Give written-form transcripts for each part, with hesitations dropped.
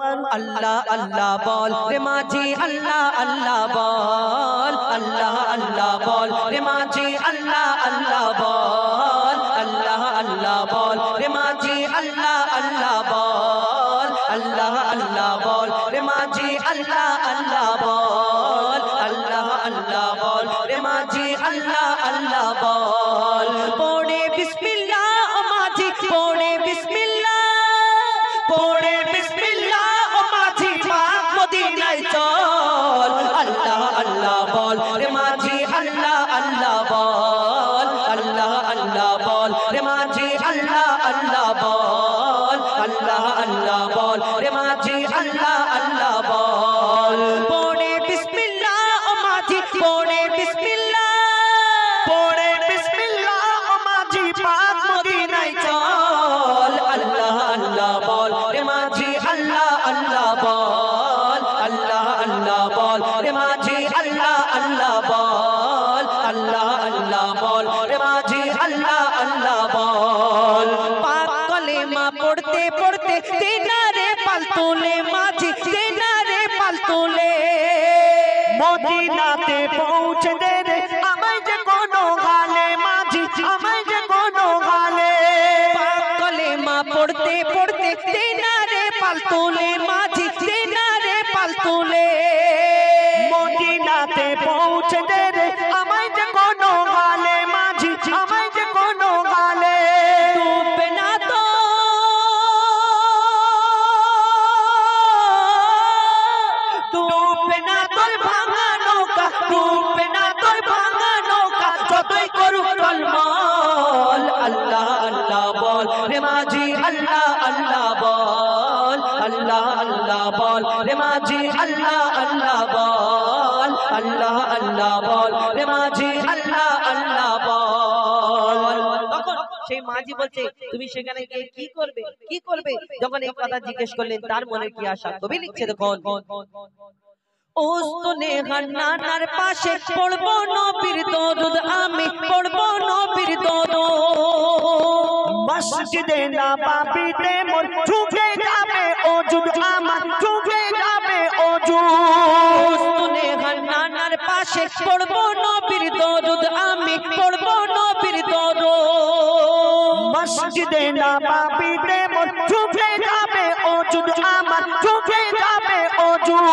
আল্লাহ আল্লাহ বল রে মাঝি আল্লাহ আল্লাহ বল আল্লাহ আল্লাহ বল রে মাঝি আল্লাহ আল্লাহ বল আল্লাহ আল্লাহ বল রে মাঝি আল্লাহ আল্লাহ বল আল্লাহ আল্লাহ বল রে মাঝি আল্লাহ আল্লাহ বল আল্লাহ আল্লাহ বল রে মাঝি আল্লাহ আল্লাহ বল পড়ে বিসমিল্লাহ ও মাঝি পড়ে বিসমিল্লাহ পড়ে বিসমিল্লাহ ও মাঝি পাক মদিনায় চল আল্লাহ আল্লাহ বল রে মাঝি আল্লাহ আল্লাহ বল আল্লাহ আল্লাহ বল রে মাঝি আল্লাহ আল্লাহ বল আল্লাহ আল্লাহ বল রে মাঝি আল্লাহ আল্লাহ বল পড়ে বিসমিল্লাহ ও মাঝি পড়ে বিসমিল্লাহ পড়ে বিসমিল্লাহ ও মাঝি পাক মদিনায় চল আল্লাহ আল্লাহ বল রে মাঝি আল্লাহ আল্লাহ বল আল্লাহ আল্লাহ বল রে মাঝি আল্লাহ আল্লাহ বল আল্লাহ আল্লাহ বল রে মাঝি আল্লাহ আল্লাহ বল পাক কলেমা পড়তে পড়তে তেনারে পাল তোলে মাঝি তেনারে পাল তোলে মদিনাতে পৌঁছে দে রে আমায় যে কোনো গালে মাঝি আমায় যে কোনো গালে পাক কলেমা পড়তে পড়তে তেনারে পাল তোলে মাঝি তেনারে পাল তোলে মদিনাতে পৌঁছে দে রে আমায় যে কোনো গালে মাঝি আমায় যে কোনো গালে ডুববে না তো ডুববে না তোর ভাঙা নৌকা ডুববে না তোর ভাঙা নৌকা যতই করুক টলমল আল্লাহ আল্লাহ বল রে মাঝি আল্লাহ আল্লাহ বল আল্লাহ আল্লাহ বল রে মাঝি আল্লাহ আল্লাহ বল আল্লাহ আল্লাহ বল রে মাঝি আল্লাহ আল্লাহ বল তখন সেই মাঝি বলছে তুমি সেখানে গিয়ে কি করবে কি করবে যখন এই কথা জিজ্ঞেস করলেন তার মনে কি আশা কবি লিখছে দেখুন ওস্তনে হান্নানার পাশে পড়বো নবীর দরুদ আমি পড়বো নবীর দরুদ মসজিদে নববীতে মোর ঝুঁকে যাবে ওজুদ আমার ঝুঁকে যাবে ওজুদ ওস্তনে হান্নানার পাশে পড়বো নবীর দরুদ আমি পড়বো নবীর দরুদ মসজিদে নববীতে মোর ঝুঁকে যাবে ওজুদ আমার ঝুঁকে যাবে ওজুদ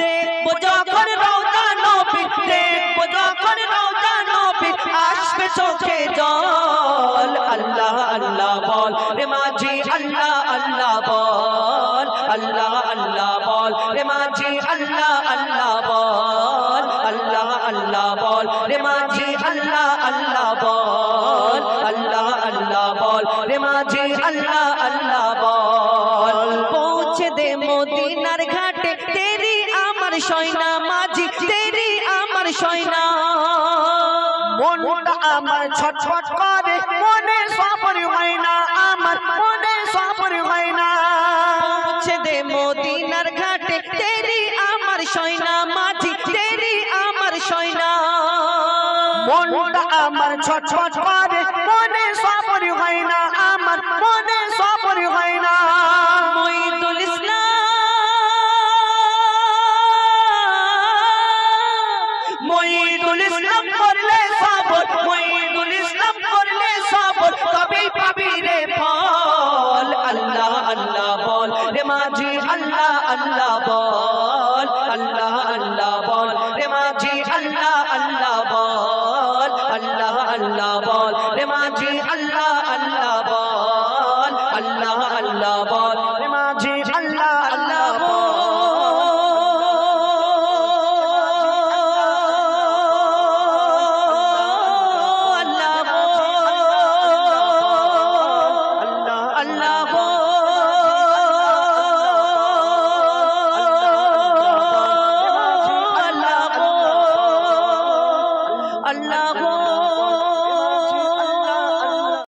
দেখবো যখন রওজা নবী দেখবো যখন রওজা নবী আসবে চোখে জল আল্লাহ আল্লাহ বল রে মাঝি আল্লাহ আল্লাহ বল আল্লাহ আল্লাহ বল রে মাঝি আল্লাহ আল্লাহ বল আল্লাহ আল্লাহ বল রে মাঝি আল্লাহ আল্লাহ বল আল্লাহ আল্লাহ বল রে মাঝি আল্লাহ আল্লাহ বল পৌঁছে দে মদিনার ঘাটে তেরি আমার সয়না মাঝি তেরি আমার সয়না মনটা আমার ছটফট করে মনে সবর হয় না আমার মনে সবর হয় না পৌঁছে দে মদিনার ঘাটে তেরি আমার সয়না মাঝি তেরি আমার সয়না মনটা আমার ছটফট করে মনে সবর হয় না আমার মনে সবর হয় না মঈদুল ইসলাম মঈদুল ইসলাম করলে সবর মঈদুল ইসলাম করলে সবর তবেই পাবি রে ফল আল্লাহ আল্লাহ বল রে মাঝি আল্লাহ আল্লাহ বল আল্লাহ আল্লাহ বল রে মাঝি আল্লাহ আল্লাহ বল আল্লাহ আল্লাহ বল রে মাঝি আল্লাহ আল্লাহ বল আল্লাহ আল্লাহ বল